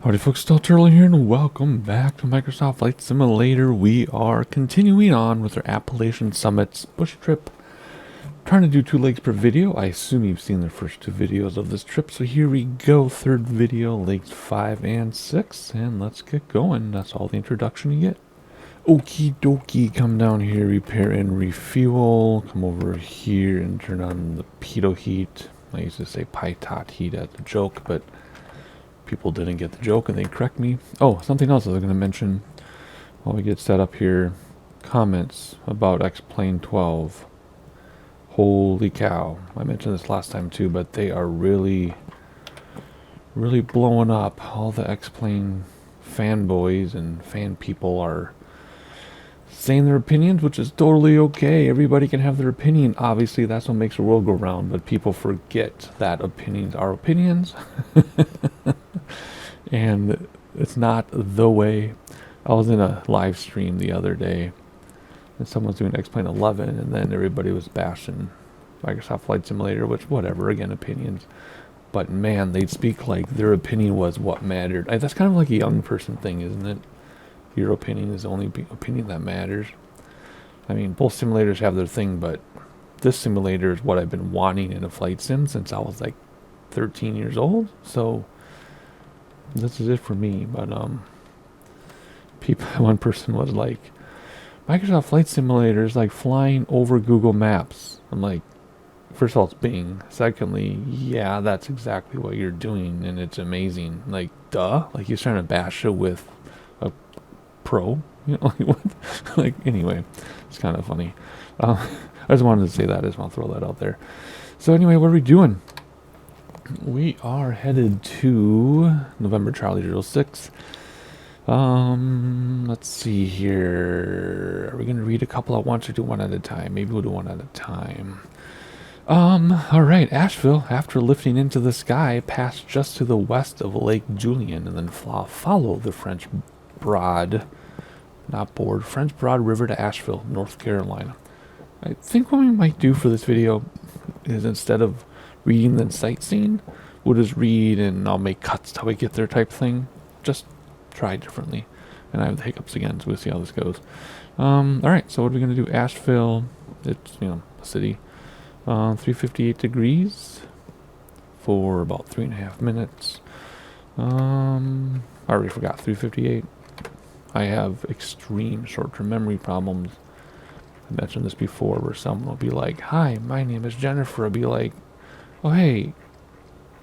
Howdy folks, still Turtle here and welcome back to Microsoft Flight Simulator. We are continuing on with our Appalachian Summits bush trip. Trying to do 2 legs per video. I assume you've seen the first 2 videos of this trip, so here we go. 3rd video, legs 5 and 6, and let's get going. That's all the introduction you get. Okie dokie, come down here, repair and refuel. Come over here and turn on the pitot heat. I used to say pitot heat as a joke, but people didn't get the joke and they correct me. Oh, something else I was going to mention while we get set up here. Comments about X-Plane 12. Holy cow. I mentioned this last time too, but they are really blowing up. All the X-Plane fanboys and fan people are saying their opinions, which is totally okay. Everybody can have their opinion. Obviously, that's what makes the world go round, but people forget that opinions are opinions. And it's not the way. I was in a live stream the other day and someone's doing X-Plane 11 and then everybody was bashing Microsoft Flight Simulator, which whatever, again, opinions. But man, they'd speak like their opinion was what mattered. That's kind of like a young person thing, isn't it? Your opinion is the only opinion that matters. I mean, both simulators have their thing, but this simulator is what I've been wanting in a flight sim since I was like 13 years old. So this is it for me. But one person was like, Microsoft Flight Simulator is like flying over Google Maps. I'm like, first of all, it's Bing. Secondly, yeah, that's exactly what you're doing, and it's amazing. Like, duh. Like, he's trying to bash it with a pro. You know, like, what? Like, anyway, it's kind of funny. I just wanted to say that. I just want to throw that out there. So anyway, what are we doing? We are headed to November Charlie 06. Let's see here. Are we going to read a couple at once or do one at a time? Maybe we'll do one at a time. Alright, Asheville, after lifting into the sky, passed just to the west of Lake Julian and then follow the French Broad River to Asheville, North Carolina. I think what we might do for this video is instead of reading then sightseeing, we'll just read and I'll make cuts till we get there type thing. Just try differently. And I have the hiccups again, so we'll see how this goes. Alright, so what are we going to do? Asheville, it's, a city. 358 degrees for about 3.5 minutes. I already forgot 358. I have extreme short-term memory problems. I mentioned this before where someone will be like, hi, my name is Jennifer. I'll be like, oh, hey,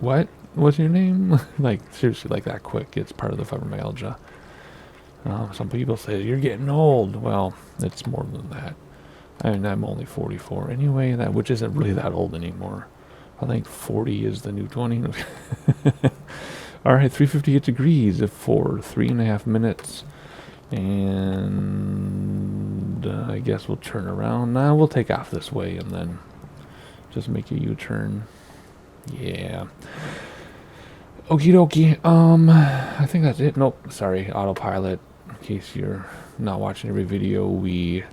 what? What's your name? Like, seriously, like that quick. It's part of the fibromyalgia. Some people say, you're getting old. Well, it's more than that. I mean, I'm only 44 anyway, which isn't really that old anymore. I think 40 is the new 20. Alright, 358 degrees for 3.5 minutes. And I guess we'll turn around. Now we'll take off this way and then just make a U-turn. Yeah. Okie dokie. I think that's it. Nope, sorry, autopilot. In case you're not watching every video, we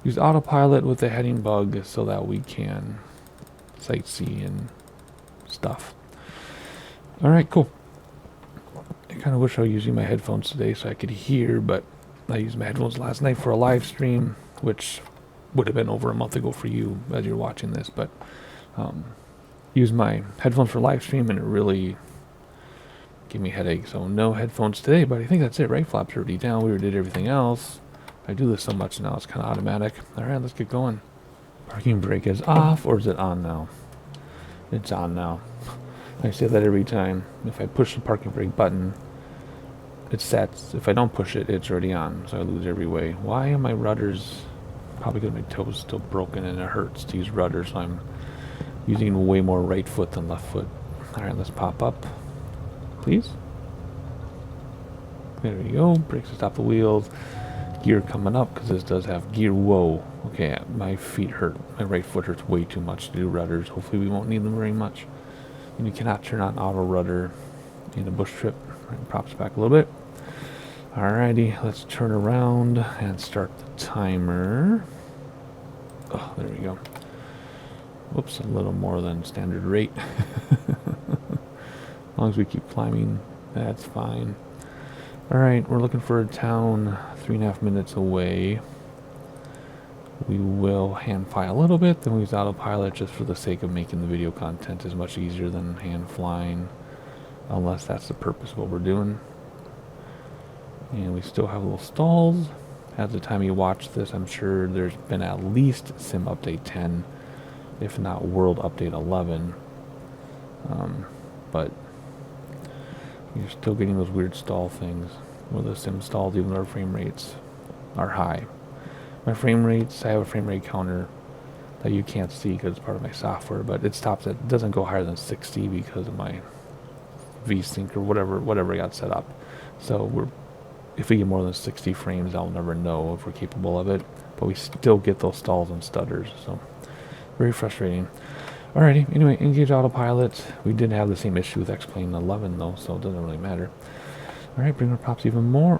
use autopilot with the heading bug so that we can sightsee and stuff. Alright, cool. I kind of wish I was using my headphones today so I could hear, but I used my headphones last night for a live stream, which would have been over a month ago for you as you're watching this, but used my headphones for live stream and it really gave me a headache, so no headphones today, but I think that's it, right? Flaps already down, we already did everything else. I do this so much now, it's kind of automatic. Alright, let's get going. Parking brake is off, or is it on now? It's on now. I say that every time. If I push the parking brake button, it sets. If I don't push it, it's already on, so I lose every way. Why are my rudders, probably because my toes still broken and it hurts to use rudders, so I'm using way more right foot than left foot. Alright, let's pop up. Please? There we go, brakes to stop the wheels. Gear coming up because this does have gear. Whoa, okay, my feet hurt. My right foot hurts way too much to do rudders. Hopefully we won't need them very much. And you cannot turn on auto rudder in a bush trip. It props back a little bit. Alrighty, let's turn around and start the timer. Oh, there we go. Whoops, a little more than standard rate. As long as we keep climbing That's fine. Alright, we're looking for a town 3.5 minutes away. We will hand fly a little bit, then we use autopilot just for the sake of making the video content is much easier than hand flying, unless that's the purpose of what we're doing. And we still have little stalls. At the time you watch this, I'm sure there's been at least Sim Update 10, if not World Update 11. But you're still getting those weird stall things where the sim stalls even though our frame rates are high. My frame rates, I have a frame rate counter that you can't see because it's part of my software, but it stops at, it doesn't go higher than 60 because of my VSync or whatever I got set up. So if we get more than 60 frames, I'll never know if we're capable of it, but we still get those stalls and stutters, so very frustrating. Alrighty, anyway, engage autopilot. We did have the same issue with X-Plane 11 though, so it doesn't really matter. Alright, bring our props even more.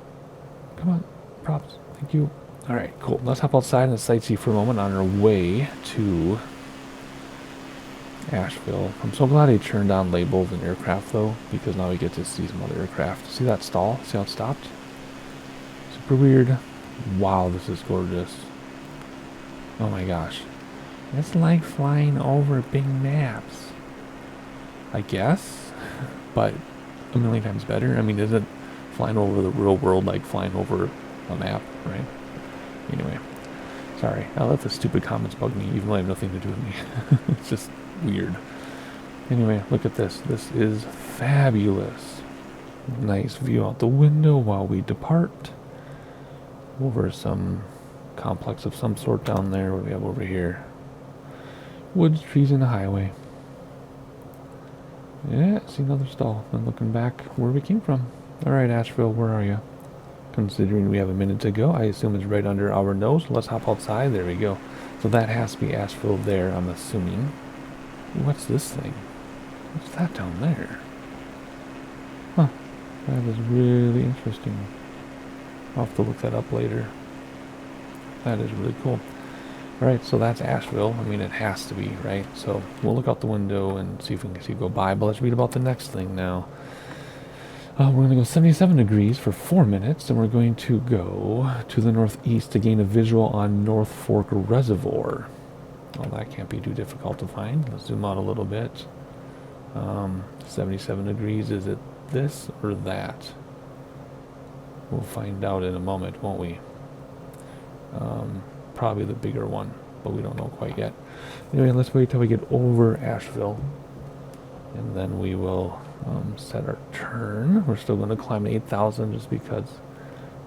Come on, props, thank you. Alright, cool. Let's hop outside and sightsee for a moment on our way to Asheville. I'm so glad he turned on labels and aircraft though, because now we get to see some other aircraft. See that stall? See how it stopped? Super weird. Wow, this is gorgeous. Oh my gosh. It's like flying over big maps, I guess, but a million times better. I mean, isn't flying over the real world like flying over a map, right? Anyway, sorry. I let the stupid comments bug me, even though they have nothing to do with me. It's just weird. Anyway, look at this. This is fabulous. Nice view out the window while we depart. Over some complex of some sort down there. What do we have over here? Woods, trees, and a highway. Yeah, see another stall. Then looking back where we came from. Alright, Asheville, where are you? Considering we have a minute to go, I assume it's right under our nose. Let's hop outside. There we go. So that has to be Asheville there, I'm assuming. What's this thing? What's that down there? Huh. That is really interesting. I'll have to look that up later. That is really cool. Alright, so that's Asheville. I mean, it has to be, right? So we'll look out the window and see if we can see it go by. But let's read about the next thing now. We're going to go 77 degrees for 4 minutes, and we're going to go to the northeast to gain a visual on North Fork Reservoir. Well, that can't be too difficult to find. Let's zoom out a little bit. 77 degrees, is it this or that? We'll find out in a moment, won't we? Probably the bigger one, but we don't know quite yet. Anyway, let's wait till we get over Asheville, and then we will set our turn. We're still going to climb 8,000 just because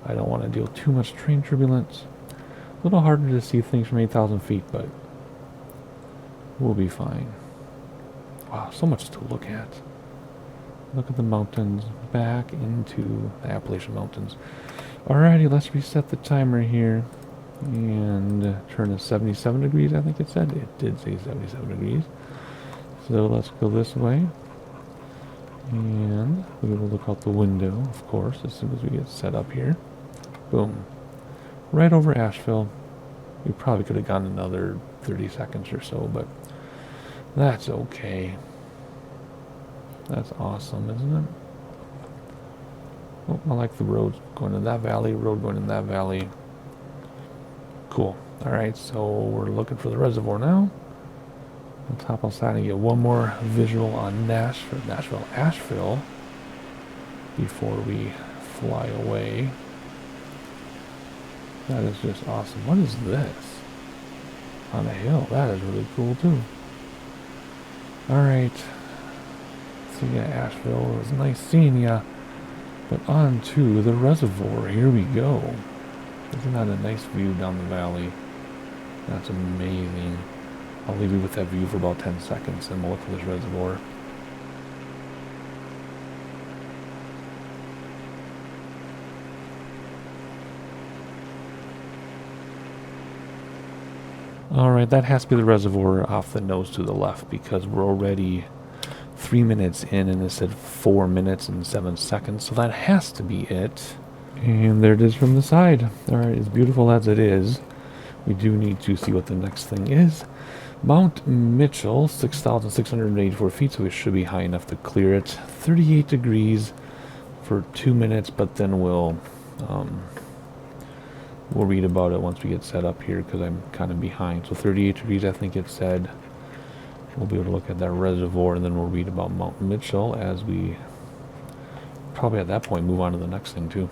I don't want to deal too much train turbulence. A little harder to see things from 8,000 feet, but we'll be fine. Wow, so much to look at. Look at the mountains back into the Appalachian Mountains. Alrighty, let's reset the timer here and turn to 77 degrees, I think it said. It did say 77 degrees. So let's go this way. And we will look out the window, of course, as soon as we get set up here. Boom. Right over Asheville. We probably could have gone another 30 seconds or so, but that's okay. That's awesome, isn't it? Oh, I like the road going in that valley, road going in that valley. Cool. Alright, so we're looking for the reservoir now. Let's hop outside and get one more visual on Asheville before we fly away. That is just awesome. What is this? On a hill. That is really cool too. Alright. See ya, Asheville. It was nice seeing ya. But on to the reservoir. Here we go. Isn't that a nice view down the valley? That's amazing. I'll leave you with that view for about 10 seconds and we'll look at this reservoir. Alright, that has to be the reservoir off the nose to the left because we're already 3 minutes in and it said 4 minutes and 7 seconds, so that has to be it. And there it is from the side. Alright, as beautiful as it is, we do need to see what the next thing is. Mount Mitchell, 6,684 feet, so it should be high enough to clear it. 38 degrees, for 2 minutes, but then we'll read about it once we get set up here because I'm kind of behind. So 38 degrees, I think it said. We'll be able to look at that reservoir, and then we'll read about Mount Mitchell as we probably at that point move on to the next thing too.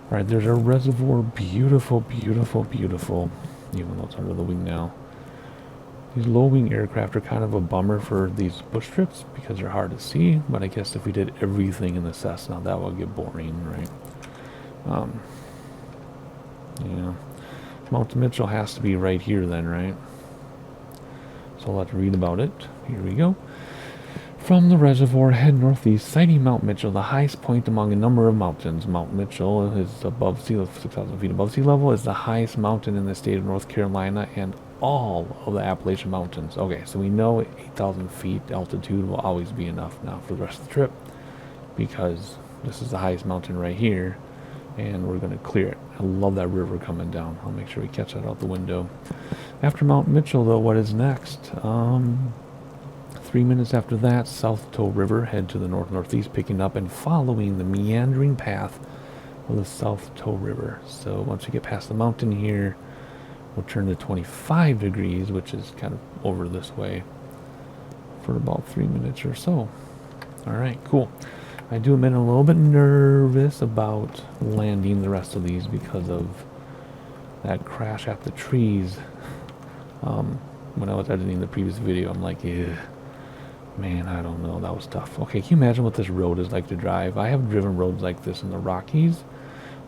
All right, there's a reservoir. Beautiful, beautiful, beautiful. Even though it's under the wing now. These low-wing aircraft are kind of a bummer for these bush trips because they're hard to see. But I guess if we did everything in the Cessna, that would get boring, right? Yeah. Mount Mitchell has to be right here then, right? So let's read about it. Here we go. From the reservoir, head northeast, sighting Mount Mitchell, the highest point among a number of mountains. Mount Mitchell is above sea level, 6,000 feet above sea level, is the highest mountain in the state of North Carolina and all of the Appalachian Mountains. Okay, so we know 8,000 feet altitude will always be enough now for the rest of the trip because this is the highest mountain right here, and we're going to clear it. I love that river coming down. I'll make sure we catch that out the window. After Mount Mitchell, though, what is next? 3 minutes after that, South Toe River, head to the north-northeast, picking up and following the meandering path of the South Toe River. So once we get past the mountain here, we'll turn to 25 degrees, which is kind of over this way, for about 3 minutes or so. All right, cool. I do admit I'm a little bit nervous about landing the rest of these because of that crash at the trees. When I was editing the previous video, I'm like, man, I don't know, that was tough. Okay, can you imagine what this road is like to drive? I have driven roads like this in the Rockies,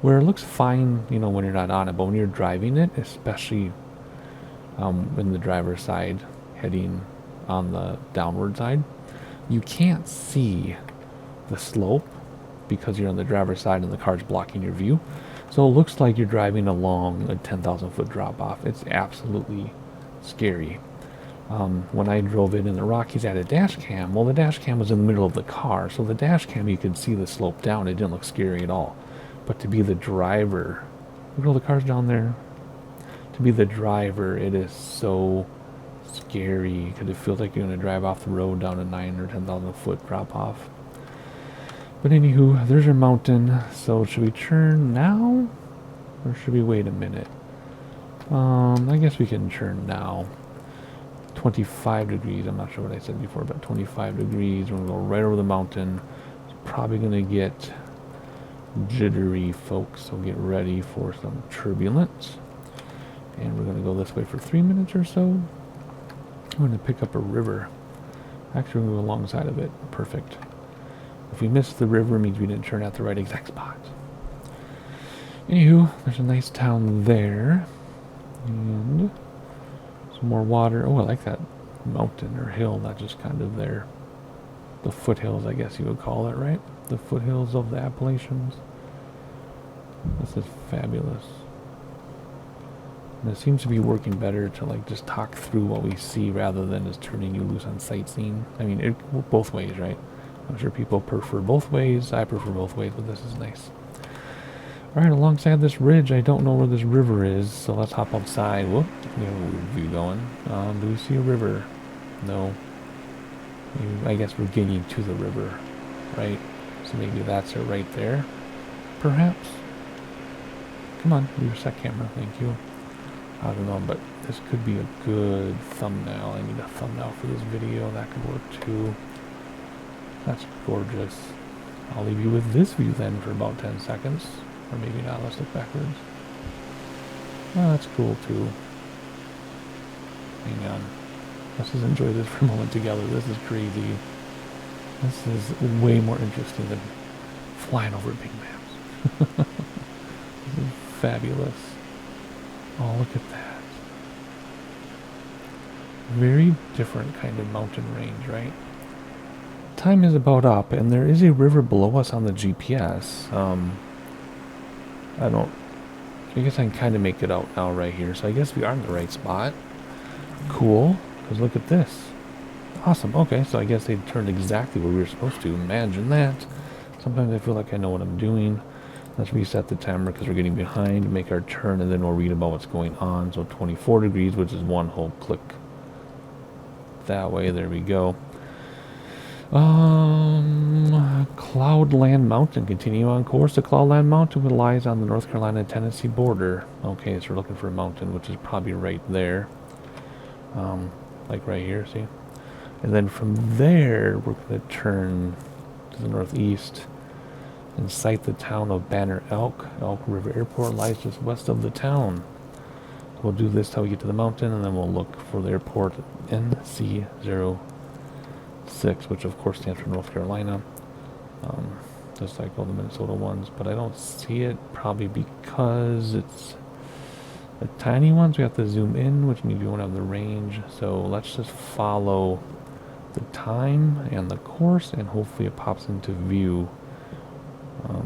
where it looks fine, you know, when you're not on it, but when you're driving it, especially in the driver's side, heading on the downward side, you can't see the slope because you're on the driver's side and the car's blocking your view. So it looks like you're driving along a 10,000 foot drop off. It's absolutely scary. When I drove it in the Rockies, I had a dash cam. Well, the dash cam was in the middle of the car, so the dash cam, you could see the slope down. It didn't look scary at all. But to be the driver, look at all the cars down there. To be the driver, it is so scary because it feels like you're going to drive off the road down a 9 or 10,000 foot drop off. But anywho, there's our mountain. So should we turn now, or should we wait a minute? I guess we can turn now. 25 degrees. I'm not sure what I said before, but 25 degrees. We're going to go right over the mountain. It's probably going to get jittery, folks, so get ready for some turbulence. And we're going to go this way for 3 minutes or so. I'm going to pick up a river. Actually, we're going to go alongside of it. Perfect. If we missed the river, it means we didn't turn at the right exact spot. Anywho, there's a nice town there. And some more water. Oh, I like that mountain or hill that's just kind of there. The foothills, I guess you would call it, right? The foothills of the Appalachians. This is fabulous. And it seems to be working better to like just talk through what we see rather than just turning you loose on sightseeing. I mean, it both ways, right? I'm sure people prefer both ways. I prefer both ways, but this is nice. All right, alongside this ridge, I don't know where this river is, so let's hop outside. Whoop, we have a weird view going. Do we see a river? No. I guess we're getting to the river, right? So maybe that's it right there, perhaps. Come on, your set camera, thank you. I don't know, but this could be a good thumbnail. I need a thumbnail for this video. That could work too. That's gorgeous. I'll leave you with this view then for about 10 seconds. Or maybe not, let's look backwards. Oh, that's cool too. Hang on. Let's just enjoy this for a moment together. This is crazy. This is way more interesting than flying over Big Maps. This is fabulous. Oh, look at that. Very different kind of mountain range, right? Time is about up, and there is a river below us on the GPS. I guess I can kind of make it out now right here. So I guess we are in the right spot. Cool, because look at this. Awesome, okay, so I guess they turned exactly where we were supposed to. Imagine that. Sometimes I feel like I know what I'm doing. Let's reset the timer because we're getting behind, make our turn, and then we'll read about what's going on. So 24 degrees, which is one whole click that way. There we go. Cloudland Mountain. Continue on course to Cloudland Mountain, which lies on the North Carolina-Tennessee border. Okay, so we're looking for a mountain, which is probably right there. Like right here, see? And then from there, we're going to turn to the northeast and sight the town of Banner Elk. Elk River Airport lies just west of the town. We'll do this till we get to the mountain, and then we'll look for the airport NC06, which of course stands for North Carolina, just like all the Minnesota ones. But I don't see it, probably because it's the tiny ones. We have to zoom in, which means we won't have the range. So let's just follow the time and the course, and hopefully it pops into view. Of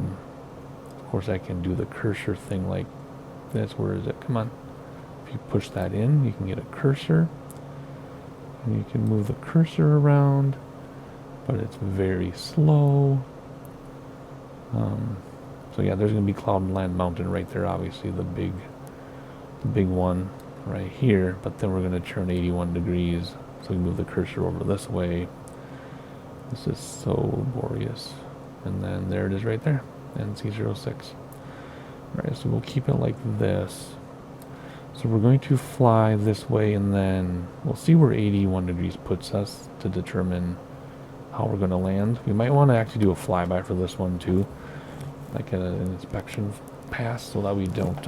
course, I can do the cursor thing like this. Where is it? Come on. If you push that in, you can get a cursor. And you can move the cursor around, but it's very slow. So yeah, there's going to be Cloudland Mountain right there, obviously the big one right here. But then we're going to turn 81 degrees, so we move the cursor over this way. This is so laborious. And then there it is right there, NC06. Alright, so we'll keep it like this. So we're going to fly this way, and then we'll see where 81 degrees puts us to determine how we're going to land. We might want to actually do a flyby for this one too, like an inspection pass, so that we don't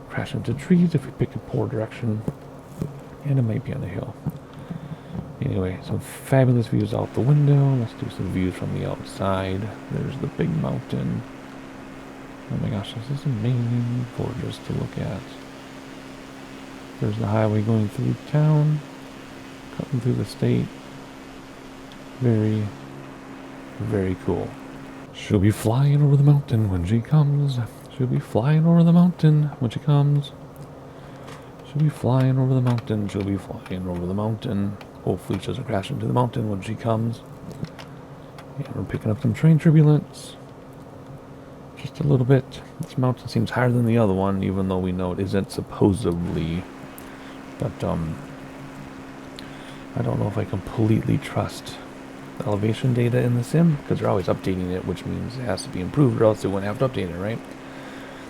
crash into trees if we pick a poor direction, and it might be on a hill. Anyway, some fabulous views out the window. Let's do some views from the outside. There's the big mountain. Oh my gosh, this is amazing, gorgeous to look at. There's the highway going through town, cutting through the state. Very, very cool. She'll be flying over the mountain when she comes. She'll be flying over the mountain when she comes. She'll be flying over the mountain. She'll be flying over the mountain. Hopefully she doesn't crash into the mountain when she comes. Yeah, we're picking up some train turbulence. Just a little bit. This mountain seems higher than the other one, even though we know it isn't supposedly. But I don't know if I completely trust the elevation data in the sim, because they're always updating it, which means it has to be improved, or else they wouldn't have to update it, right?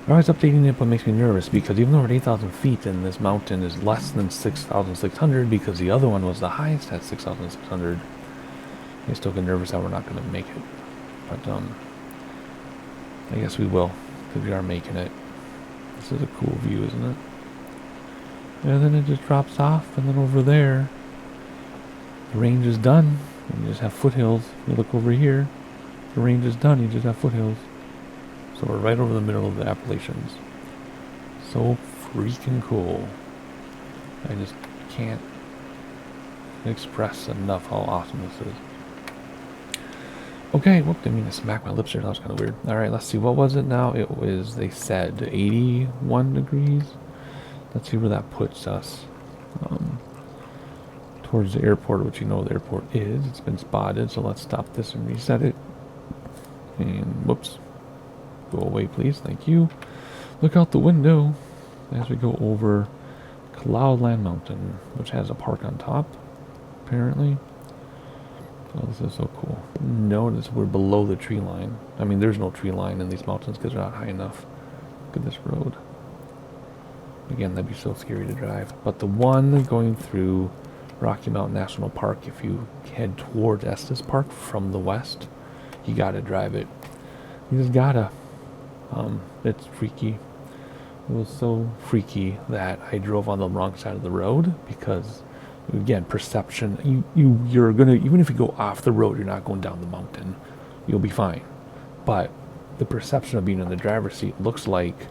They're always updating it, but it makes me nervous, because even though we're at 8,000 feet and this mountain is less than 6,600, because the other one was the highest at 6,600, I still get nervous that we're not going to make it. But I guess we will, because we are making it. This is a cool view, isn't it? And then it just drops off, and then over there, the range is done, and you just have foothills. You look over here, the range is done, you just have foothills. So we're right over the middle of the Appalachians. So freaking cool. I just can't express enough how awesome this is. Okay, whoop, didn't mean to smack my lips here, that was kind of weird. Alright, let's see, what was it now? It was, they said, 81 degrees. Let's see where that puts us. Towards the airport, which you know the airport is. It's been spotted, so let's stop this and reset it. And, whoops. Go away, please, thank you. Look out the window as we go over Cloudland Mountain, which has a park on top, apparently. Oh, this is so cool. Notice we're below the tree line. I mean, there's no tree line in these mountains because they're not high enough. Look at this road. Again, that'd be so scary to drive. But the one going through Rocky Mountain National Park, if you head towards Estes Park from the west, you gotta drive it. You just gotta. It's freaky. It was so freaky that I drove on the wrong side of the road because, again, perception. You're gonna, even if you go off the road, you're not going down the mountain. You'll be fine. But the perception of being in the driver's seat looks like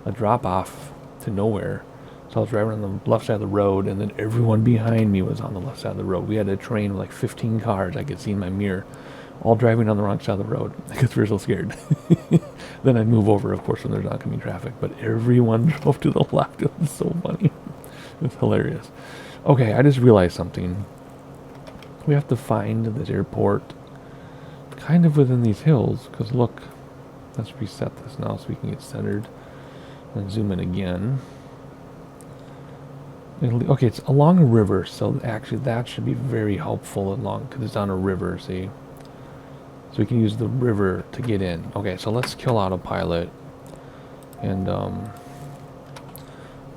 a drop off to nowhere. So I was driving on the left side of the road, and then everyone behind me was on the left side of the road. We had a train with like 15 cars I could see in my mirror, all driving on the wrong side of the road because we were so scared. Then I'd move over, of course, when there's oncoming traffic, but everyone drove to the left. It was so funny. It's hilarious. Okay, I just realized something. We have to find this airport kind of within these hills, because look, let's reset this now so we can get centered and zoom in again. Okay, it's along a river, so actually that should be very helpful along, because it's on a river, see? So we can use the river to get in. Okay, so let's kill autopilot and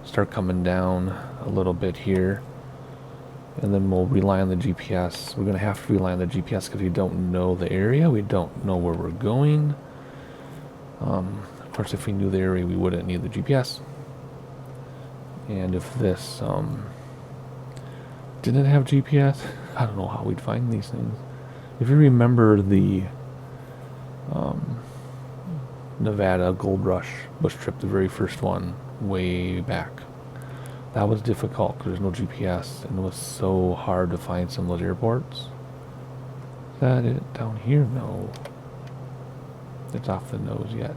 start coming down a little bit here. And then we'll rely on the GPS. We're going to have to rely on the GPS because we don't know the area. We don't know where we're going. Of course, if we knew the area, we wouldn't need the GPS. And if this didn't have GPS, I don't know how we'd find these things. If you remember the Nevada Gold Rush bush trip, the very first one, way back, that was difficult because there's no GPS, and it was so hard to find some of those airports. Is that it down here? No. It's off the nose yet.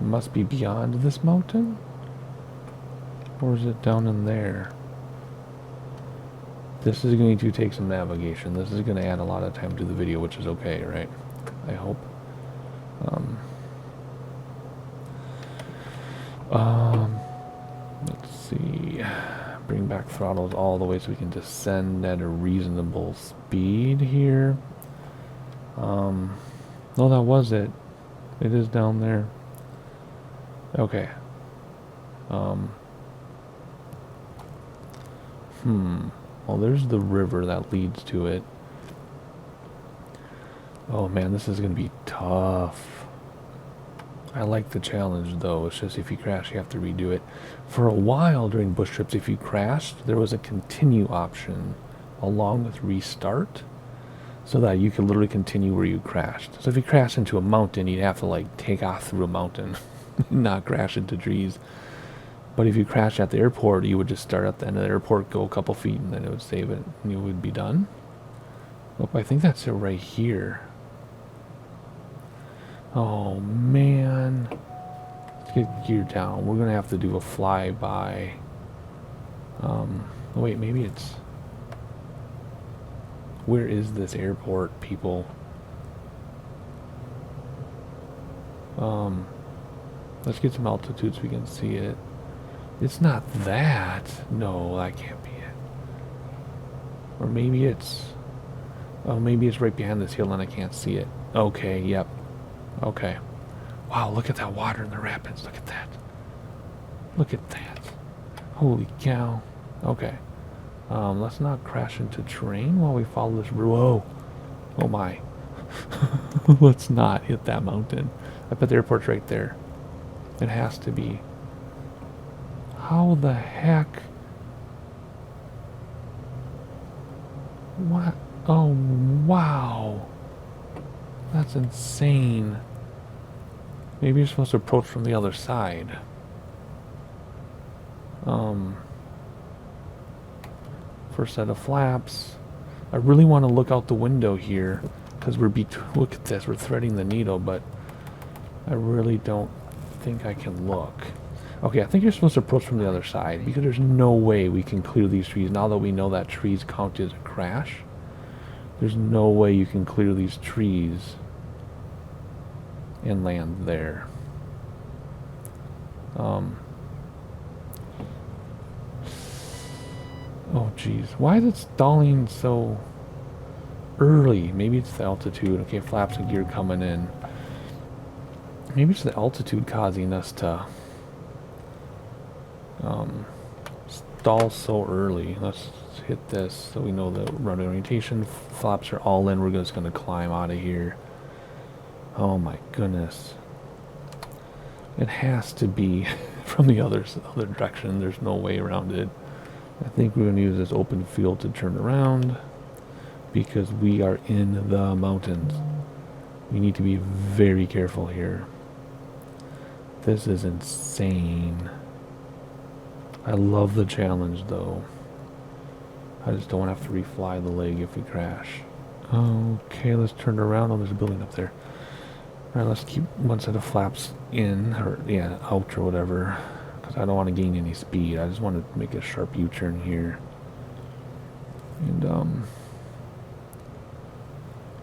Must be beyond this mountain? Or is it down in there? This is going to take some navigation. This is going to add a lot of time to the video, which is okay, right? I hope. Let's see. Bring back throttles all the way so we can descend at a reasonable speed here. No, that was it. It is down there. Okay. Well, there's the river that leads to it. Oh man, this is gonna be tough. I like the challenge though. It's just if you crash, you have to redo it. For a while during bush trips, if you crashed, there was a continue option along with restart, so that you could literally continue where you crashed. So if you crashed into a mountain, you'd have to like take off through a mountain, not crash into trees. But if you crashed at the airport, you would just start at the end of the airport, go a couple feet, and then it would save it, and you would be done. Oh, I think that's it right here. Oh man. Let's get gear down. We're gonna have to do a flyby. Wait, maybe it's... Where is this airport, people? Let's get some altitude so we can see it. It's not that. No, that can't be it. Or maybe it's... Oh, maybe it's right behind this hill and I can't see it. Okay, yep. Okay. Wow, look at that water in the rapids. Look at that. Look at that. Holy cow. Okay. Let's not crash into terrain while we follow this. Whoa. Oh my. Let's not hit that mountain. I bet the airport's right there. It has to be. How the heck? What? Oh, wow. That's insane. Maybe you're supposed to approach from the other side. First set of flaps. I really want to look out the window here because look at this, we're threading the needle, but I really don't think I can look. Okay, I think you're supposed to approach from the other side because there's no way we can clear these trees. Now that we know that trees count as a crash, there's no way you can clear these trees and land there. Oh geez, why is it stalling so early? Maybe it's the altitude. Okay, flaps and gear coming in. Maybe it's the altitude causing us to stall so early. Let's hit this so we know the run orientation. Flaps are all in. We're just going to climb out of here. Oh my goodness. It has to be from the other direction. There's no way around it. I think we're going to use this open field to turn around because we are in the mountains. We need to be very careful here. This is insane. I love the challenge though. I just don't want to have to refly the leg if we crash. Okay, let's turn around. Oh, there's a building up there. Alright, let's keep one set of flaps in, or yeah, out or whatever. Because I don't want to gain any speed. I just want to make a sharp U-turn here. And,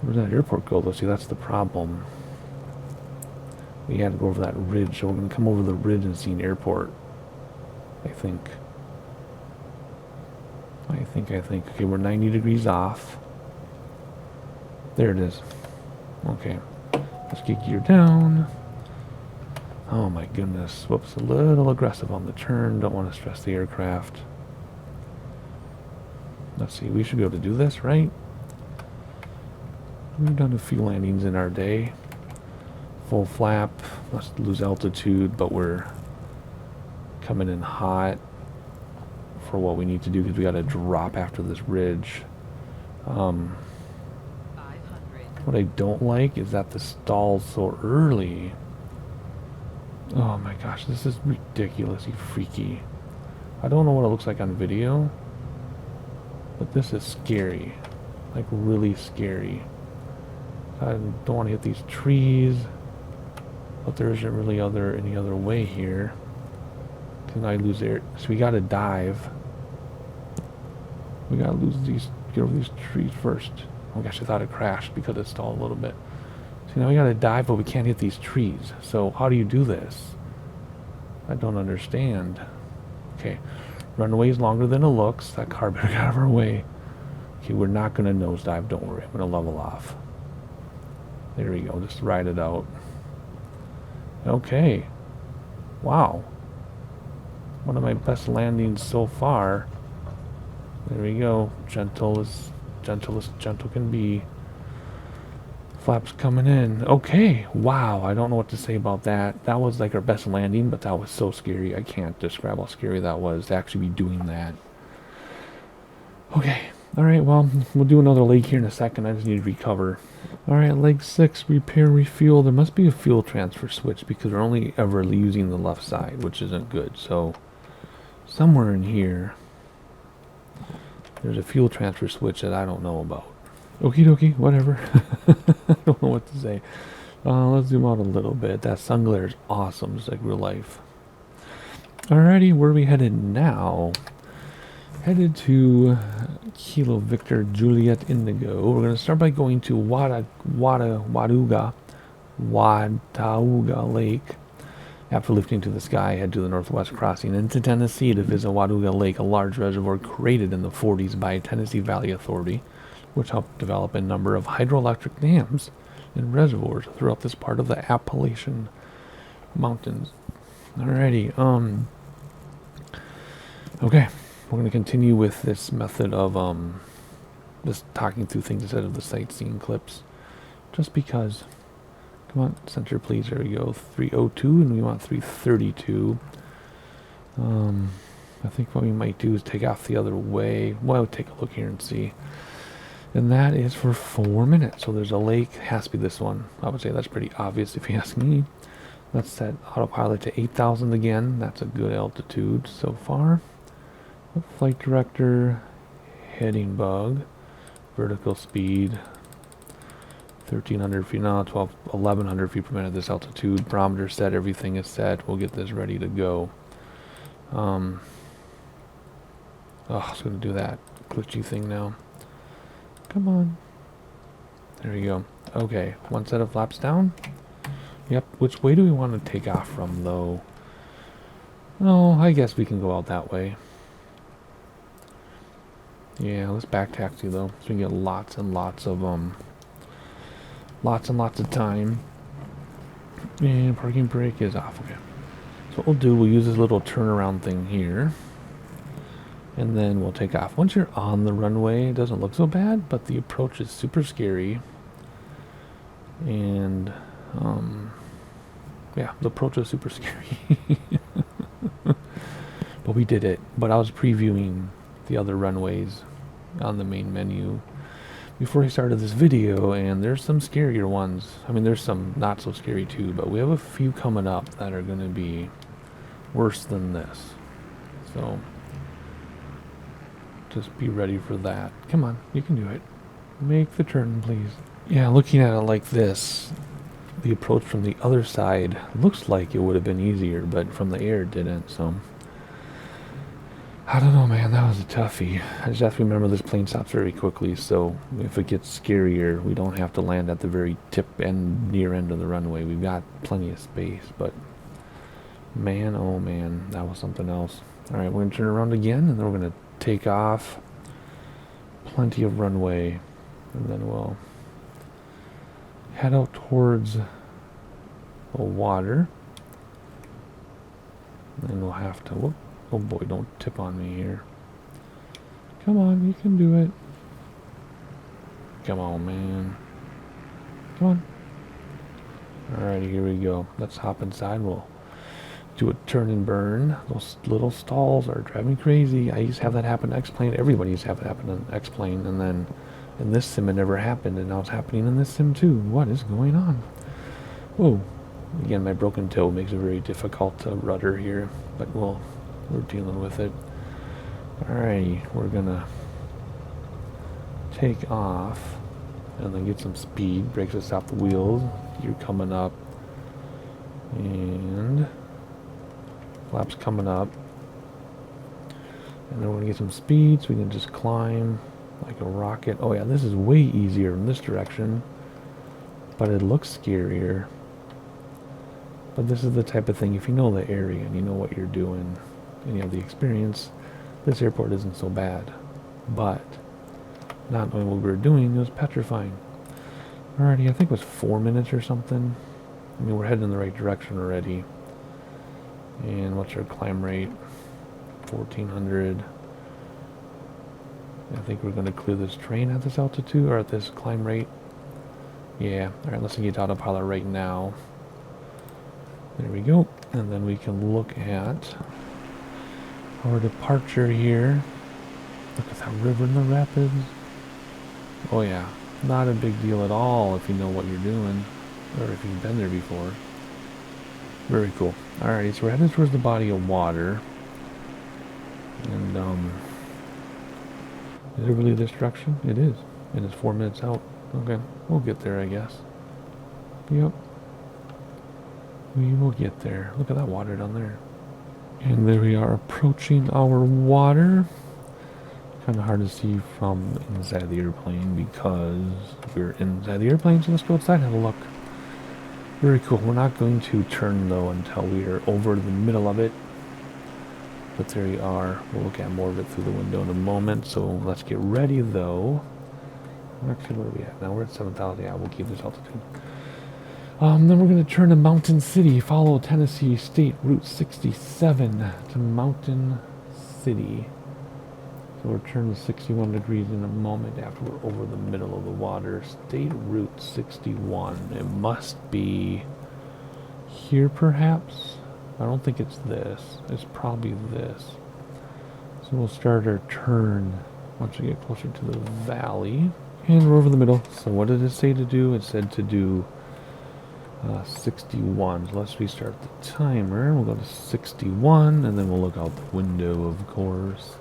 where's that airport go? Let's see, that's the problem. We had to go over that ridge, so we're going to come over the ridge and see an airport. I think. Okay, we're 90 degrees off. There it is. Okay. Let's get gear down. Oh my goodness. Whoops, a little aggressive on the turn. Don't want to stress the aircraft. Let's see, we should be able to do this, right? We've done a few landings in our day. Full flap. Let's lose altitude, but we're coming in hot for what we need to do because we got to drop after this ridge. What I don't like is that the stall's so early. Oh my gosh, this is ridiculously freaky. I don't know what it looks like on video, but this is scary. Like really scary. I don't want to hit these trees, but there isn't really any other way here. Can I lose air? So we gotta dive. We gotta get over these trees first. Oh gosh, I thought it crashed because it stalled a little bit. So now we gotta dive, but we can't hit these trees. So how do you do this? I don't understand. Okay, runway is longer than it looks. That car better get out of our way. Okay, we're not gonna nosedive, don't worry. I'm gonna level off. There we go, just ride it out. Okay. Wow. One of my best landings so far. There we go. Gentle as gentle can be. Flaps coming in. Okay. Wow. I don't know what to say about that. That was like our best landing, but that was so scary. I can't describe how scary that was to actually be doing that. Okay. Alright, well, we'll do another leg here in a second. I just need to recover. Alright, leg 6, repair, refuel. There must be a fuel transfer switch because we're only ever using the left side, which isn't good. So, somewhere in here, there's a fuel transfer switch that I don't know about. Okie dokie, whatever. I don't know what to say. Let's zoom out a little bit. That sun glare is awesome. It's like real life. Alrighty, where are we headed now? Headed to Kilo Victor Juliet Indigo. We're going to start by going to Watauga Lake. After lifting to the sky, head to the northwest crossing into Tennessee to visit Watauga Lake, a large reservoir created in the 40s by Tennessee Valley Authority, which helped develop a number of hydroelectric dams and reservoirs throughout this part of the Appalachian Mountains. Alrighty, okay. We're going to continue with this method of just talking through things instead of the sightseeing clips. Just because. Come on, center please. There we go. 302 and we want 332. I think what we might do is take off the other way. Well, take a look here and see. And that is for 4 minutes. So there's a lake. Has to be this one. I would say that's pretty obvious if you ask me. Let's set autopilot to 8,000 again. That's a good altitude so far. Flight director, heading bug, vertical speed, 1,300 feet, no, 1,100 feet per minute at this altitude. Barometer set, everything is set. We'll get this ready to go. I was going to do that glitchy thing now. Come on. There we go. Okay, one set of flaps down. Yep, which way do we want to take off from, though? Oh, I guess we can go out that way. Yeah, let's back taxi though, so we can get lots and lots of time. And parking brake is off. Okay. So what we'll do, we'll use this little turnaround thing here, and then we'll take off. Once you're on the runway, it doesn't look so bad, but the approach is super scary. And yeah, the approach is super scary. But we did it. But I was previewing the other runways on the main menu before I started this video, and there's some scarier ones. I mean, there's some not so scary too, but we have a few coming up that are going to be worse than this. So just be ready for that. Come on, you can do it. Make the turn, please. Yeah, looking at it like this, the approach from the other side looks like it would have been easier, but from the air it didn't, so I don't know, man. That was a toughie. I just have to remember this plane stops very quickly, so if it gets scarier, we don't have to land at the very tip and near end of the runway. We've got plenty of space, but man, oh man, that was something else. Alright, we're going to turn around again, and then we're going to take off. Plenty of runway. And then we'll head out towards the water. And then we'll have to... Whoop, oh boy, don't tip on me here. Come on, you can do it. Come on, man. Come on. Alrighty, here we go. Let's hop inside. We'll do a turn and burn. Those little stalls are driving me crazy. I used to have that happen in X-Plane. Everybody used to have that happen in X-Plane. And then in this sim, it never happened. And now it's happening in this sim, too. What is going on? Whoa. Again, my broken toe makes it very difficult to rudder here. But we're dealing with it. Alrighty, we're going to take off. And then get some speed. Brakes us off the wheels. You're coming up. And... flaps coming up. And then we're going to get some speed so we can just climb like a rocket. Oh yeah, this is way easier in this direction. But it looks scarier. But this is the type of thing, if you know the area and you know what you're doing and you have the experience, this airport isn't so bad. But not knowing what we were doing, it was petrifying. Alrighty, I think it was 4 minutes or something. I mean, we're heading in the right direction already. And what's our climb rate? 1400. I think we're going to clear this train at this altitude, or at this climb rate. Yeah, alright, let's get autopilot right now. There we go. And then we can look at our departure here. Look at that river in the rapids. Oh yeah, not a big deal at all if you know what you're doing, or if you've been there before. Very cool. Alrighty, so we're heading towards the body of water. And, is it really this direction? It is. And it's 4 minutes out. Okay, we'll get there, I guess. Yep. We will get there. Look at that water down there. And there we are approaching our water. Kind of hard to see from inside the airplane because we're inside the airplane, so let's go outside and have a look. Very cool. We're not going to turn though until we are over the middle of it. But there we are. We'll look at more of it through the window in a moment. So let's get ready though. Actually, where are we at now? We're at 7,000. Yeah, we'll keep this altitude. Then we're going to turn to Mountain City. Follow Tennessee State Route 67 to Mountain City. So we'll turn to 61 degrees in a moment after we're over the middle of the water. State Route 61. It must be here, perhaps? I don't think it's this. It's probably this. So we'll start our turn once we get closer to the valley. And we're over the middle. So what did it say to do? It said to do 61. So let's restart the timer. We'll go to 61, and then we'll look out the window, of course.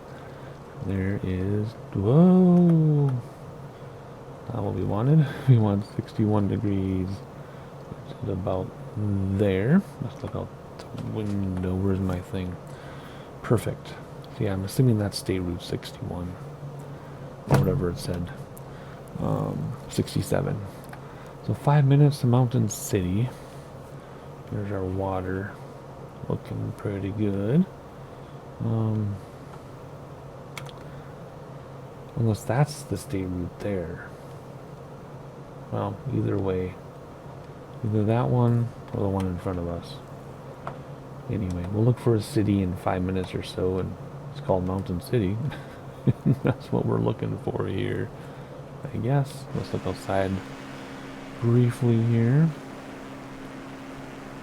There is... whoa! Not what we wanted. We want 61 degrees. It's about there. Let's look out the window. Where's my thing? Perfect. So yeah, I'm assuming that's State Route 61. Or whatever it said. 67. So 5 minutes to Mountain City. There's our water. Looking pretty good. Unless that's the state route there. Well, either way. Either that one or the one in front of us. Anyway, we'll look for a city in 5 minutes or so, and it's called Mountain City. That's what we're looking for here, I guess. Let's look outside briefly here.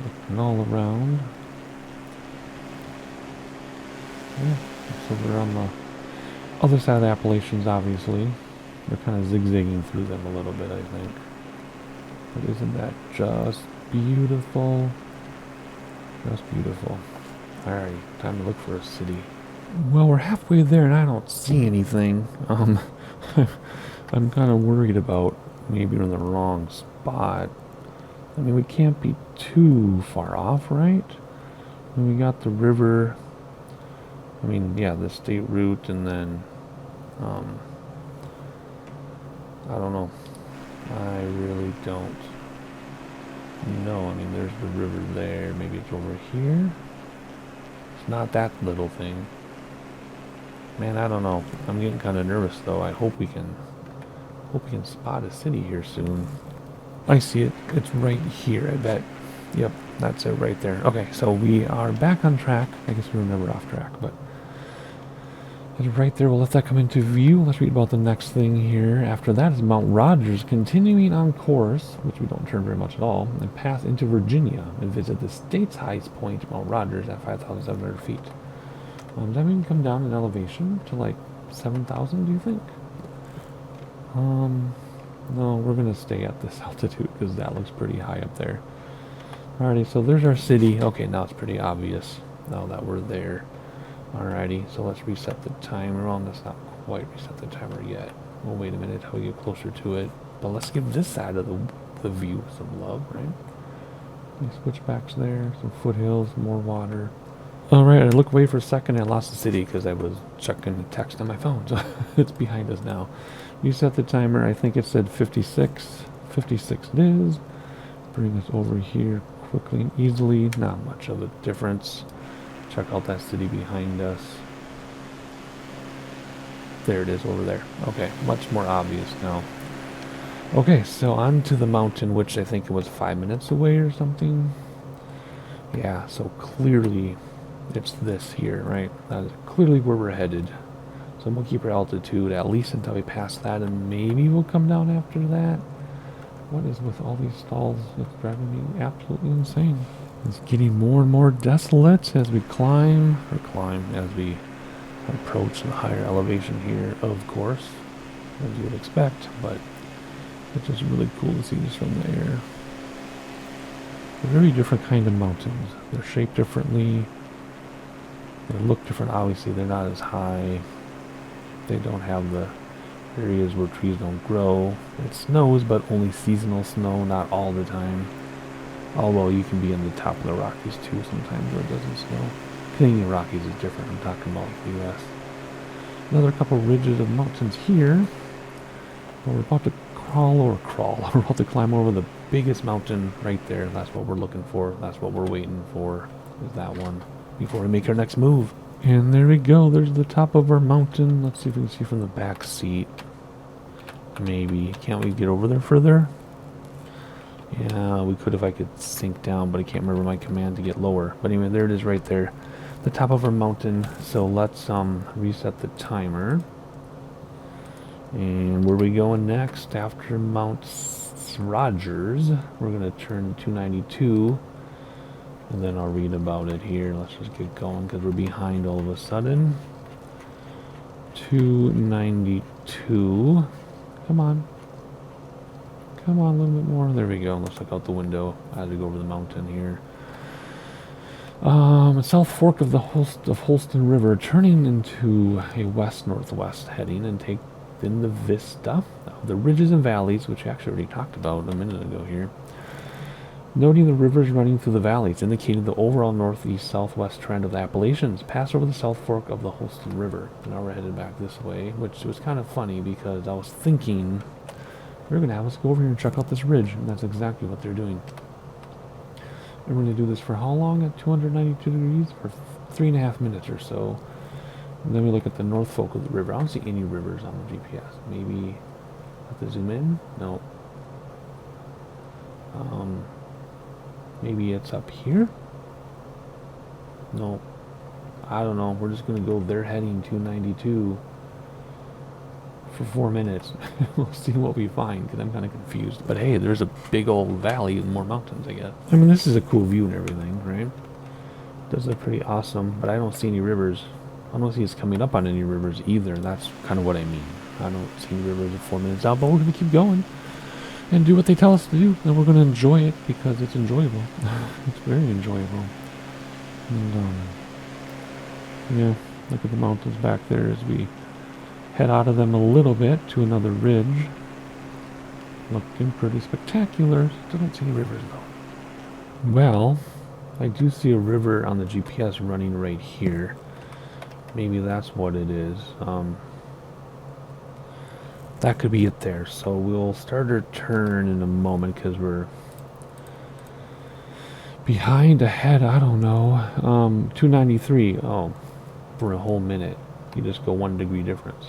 Looking all around. Yeah, so we're on the other side of the Appalachians, obviously. We're kind of zigzagging through them a little bit, I think. But isn't that just beautiful? Just beautiful. Alright, time to look for a city. Well, we're halfway there and I don't see anything. I'm kind of worried about maybe we're in the wrong spot. I mean, we can't be too far off, right? And we got the river. I mean, yeah, the state route, and then, I don't know. I really don't know. I mean, there's the river there. Maybe it's over here. It's not that little thing. Man, I don't know. I'm getting kind of nervous though. I hope we can spot a city here soon. I see it. It's right here, I bet. Yep, that's it right there. Okay, so we are back on track. I guess we were never off track, but it's right there. We'll let that come into view. Let's read about the next thing here. After that is Mount Rogers, continuing on course, which we don't turn very much at all, and pass into Virginia and visit the state's highest point, Mount Rogers, at 5,700 feet. Then we can come down in elevation to like 7,000, do you think? No, we're going to stay at this altitude because that looks pretty high up there. Alrighty, so there's our city. Okay, now it's pretty obvious now that we're there. Alrighty, so let's reset the timer. Well, let's not quite reset the timer yet. We'll wait a minute till we get closer to it. But let's give this side of the view some love, right? Any switchbacks there, some foothills, more water. Alright, I looked away for a second and I lost the city because I was checking the text on my phone. So it's behind us now. Reset the timer. I think it said 56. 56 it is. Bring us over here quickly and easily. Not much of a difference. Check out that city behind us. There it is over there. Okay, much more obvious now. Okay, so on to the mountain, which I think it was 5 minutes away or something. Yeah, so clearly it's this here, right? That is clearly where we're headed. So we'll keep our altitude at least until we pass that, and maybe we'll come down after that. What is with all these stalls? It's driving me absolutely insane. It's getting more and more desolate as we as we approach the higher elevation here, of course, as you would expect, but it's just really cool to see this from the air. They're very different kind of mountains. They're shaped differently. They look different. Obviously, they're not as high. They don't have the areas where trees don't grow. It snows, but only seasonal snow, not all the time. Although you can be in the top of the Rockies too sometimes where it doesn't snow. Canadian Rockies is different. I'm talking about the U.S. Another couple ridges of mountains here. We're about to we're about to climb over the biggest mountain right there. That's what we're looking for. That's what we're waiting for, is that one, before we make our next move. And there we go. There's the top of our mountain. Let's see if we can see from the back seat. Maybe. Can't we get over there further? Yeah, we could if I could sink down, but I can't remember my command to get lower. But anyway, there it is right there. The top of our mountain. So let's reset the timer. And where are we going next? After Mount Rogers, we're going to turn 292. And then I'll read about it here. Let's just get going because we're behind all of a sudden. 292. Come on. Come on, a little bit more. There we go. Let's look out the window as we go over the mountain here. South fork of the Holston River, turning into a west-northwest heading, and take in the vista of the ridges and valleys, which we actually already talked about a minute ago here. Noting the rivers running through the valleys, indicating the overall northeast-southwest trend of the Appalachians. Pass over the south fork of the Holston River. Now we're headed back this way, which was kind of funny because I was thinking they're going to have us go over here and check out this ridge, and that's exactly what they're doing. We're going to do this for how long at 292 degrees? For 3.5 minutes or so. And then we look at the north fork of the river. I don't see any rivers on the GPS. Maybe have to zoom in? No. Maybe it's up here? No. I don't know. We're just going to go there heading 292 for 4 minutes. We'll see what we find because I'm kind of confused. But hey, there's a big old valley and more mountains, I guess. I mean, this is a cool view and everything, right? Does look pretty awesome, but I don't see any rivers. I don't see us coming up on any rivers either. That's kind of what I mean. I don't see any rivers at 4 minutes out, but we're going to keep going and do what they tell us to do. And we're going to enjoy it because it's enjoyable. It's very enjoyable. And, yeah, look at the mountains back there as we head out of them a little bit to another ridge. Looking pretty spectacular. Still don't see any rivers though. Well, I do see a river on the GPS running right here. Maybe that's what it is. That could be it there. So we'll start our turn in a moment because we're Behind, ahead, I don't know. 293. Oh, for a whole minute. You just go 1 degree difference.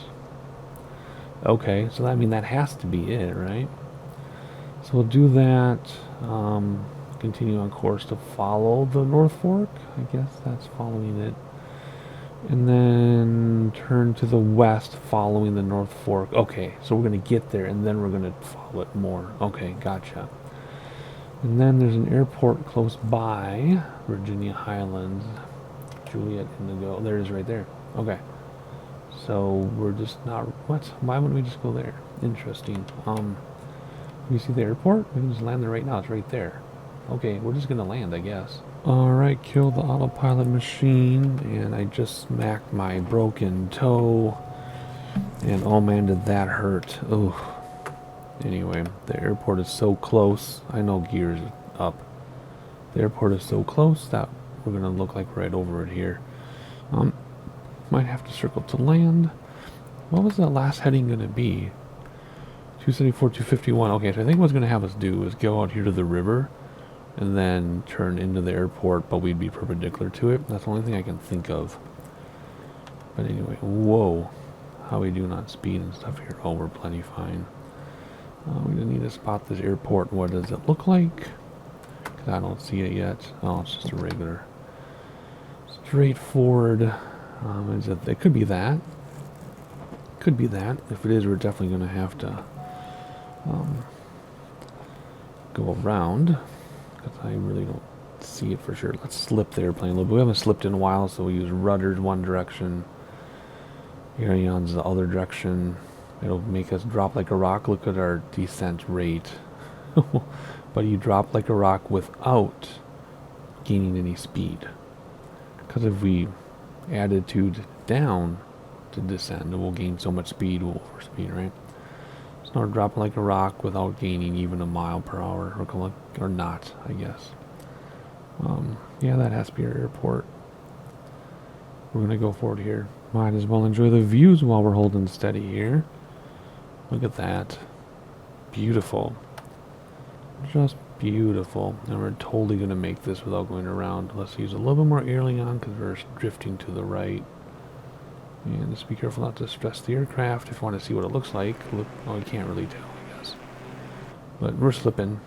Okay, so I mean that has to be it, right? So we'll do that. Continue on course to follow the North Fork. I guess that's following it. And then turn to the west following the North Fork. Okay, so we're going to get there and then we're going to follow it more. Okay, gotcha. And then there's an airport close by, Virginia Highlands, Juliet Indigo. There it is right there. Okay. So we're just not, what? Why wouldn't we just go there? Interesting. You see the airport? We can just land there right now. It's right there. Okay, we're just gonna land, I guess. Alright, kill the autopilot machine, and I just smacked my broken toe. And oh man, did that hurt. Ooh. Anyway, the airport is so close. I know gears up. The airport is so close that we're gonna look like right over it here. Might have to circle to land. What was that last heading gonna be? 274, 251. Okay, so I think what's gonna have us do is go out here to the river and then turn into the airport, but we'd be perpendicular to it. That's the only thing I can think of. But anyway, whoa. How we doing on speed and stuff here? Oh, we're plenty fine. We just need to spot this airport. What does it look like? Because I don't see it yet. Oh, it's just a regular straightforward. It could be that. Could be that. If it is, we're definitely going to have to go around. Because I really don't see it for sure. Let's slip the airplane a little bit. We haven't slipped in a while, so we use rudders one direction. Ailerons the other direction. It'll make us drop like a rock. Look at our descent rate. But you drop like a rock without gaining any speed. Because if we attitude down to descend, we'll gain so much speed, we'll overspeed, right? So now we're dropping like a rock without gaining even a mile per hour, or not, I guess. Yeah, that has to be our airport. We're gonna go forward here. Might as well enjoy the views while we're holding steady here. Look at that. Beautiful. Just beautiful. And we're totally going to make this without going around. Let's use a little bit more aileron because we're drifting to the right. And just be careful not to stress the aircraft if you want to see what it looks like. Look, oh, you can't really tell, I guess. But we're slipping.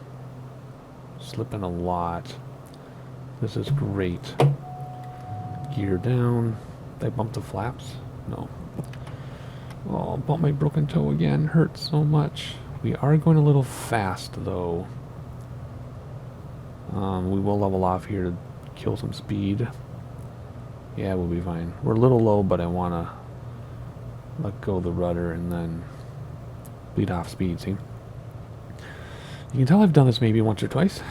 Slipping a lot. This is great. Gear down. Did I bump the flaps? No. Oh, bump my broken toe again. Hurts so much. We are going a little fast, though. We will level off here to kill some speed. Yeah, we'll be fine. We're a little low, but I want to let go of the rudder and then bleed off speed, see? You can tell I've done this maybe once or twice.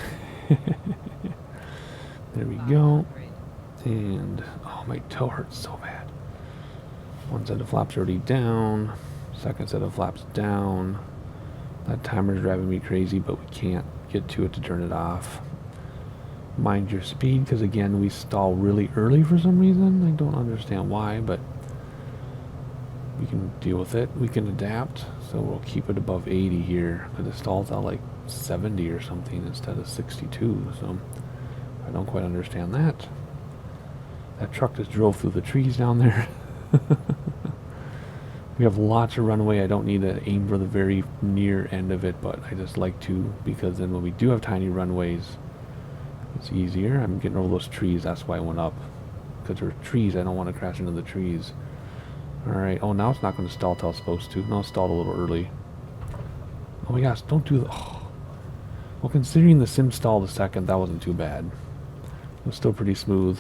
There we go. And, oh, my toe hurts so bad. One set of flaps already down. Second set of flaps down. That timer's driving me crazy, but we can't get to it to turn it off. Mind your speed, because again, we stall really early for some reason. I don't understand why, but we can deal with it. We can adapt, so we'll keep it above 80 here. But it stalls out like 70 or something instead of 62, so I don't quite understand that. That truck just drove through the trees down there. We have lots of runway. I don't need to aim for the very near end of it, but I just like to, because then when we do have tiny runways, it's easier. I'm getting over those trees. That's why I went up. Because there are trees. I don't want to crash into the trees. Alright. Oh, now it's not going to stall till it's supposed to. No, it stalled a little early. Oh my gosh, don't do that. Oh. Well, considering the sim stalled a second, that wasn't too bad. It was still pretty smooth.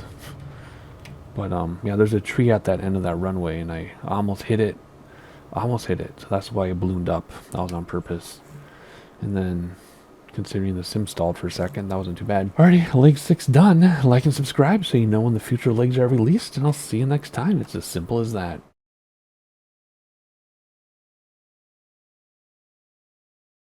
But, yeah, there's a tree at that end of that runway, and I almost hit it. So that's why it ballooned up. That was on purpose. And then, considering the sim stalled for a second, that wasn't too bad. Alrighty, leg 6 done. Like and subscribe so you know when the future legs are released, and I'll see you next time. It's as simple as that.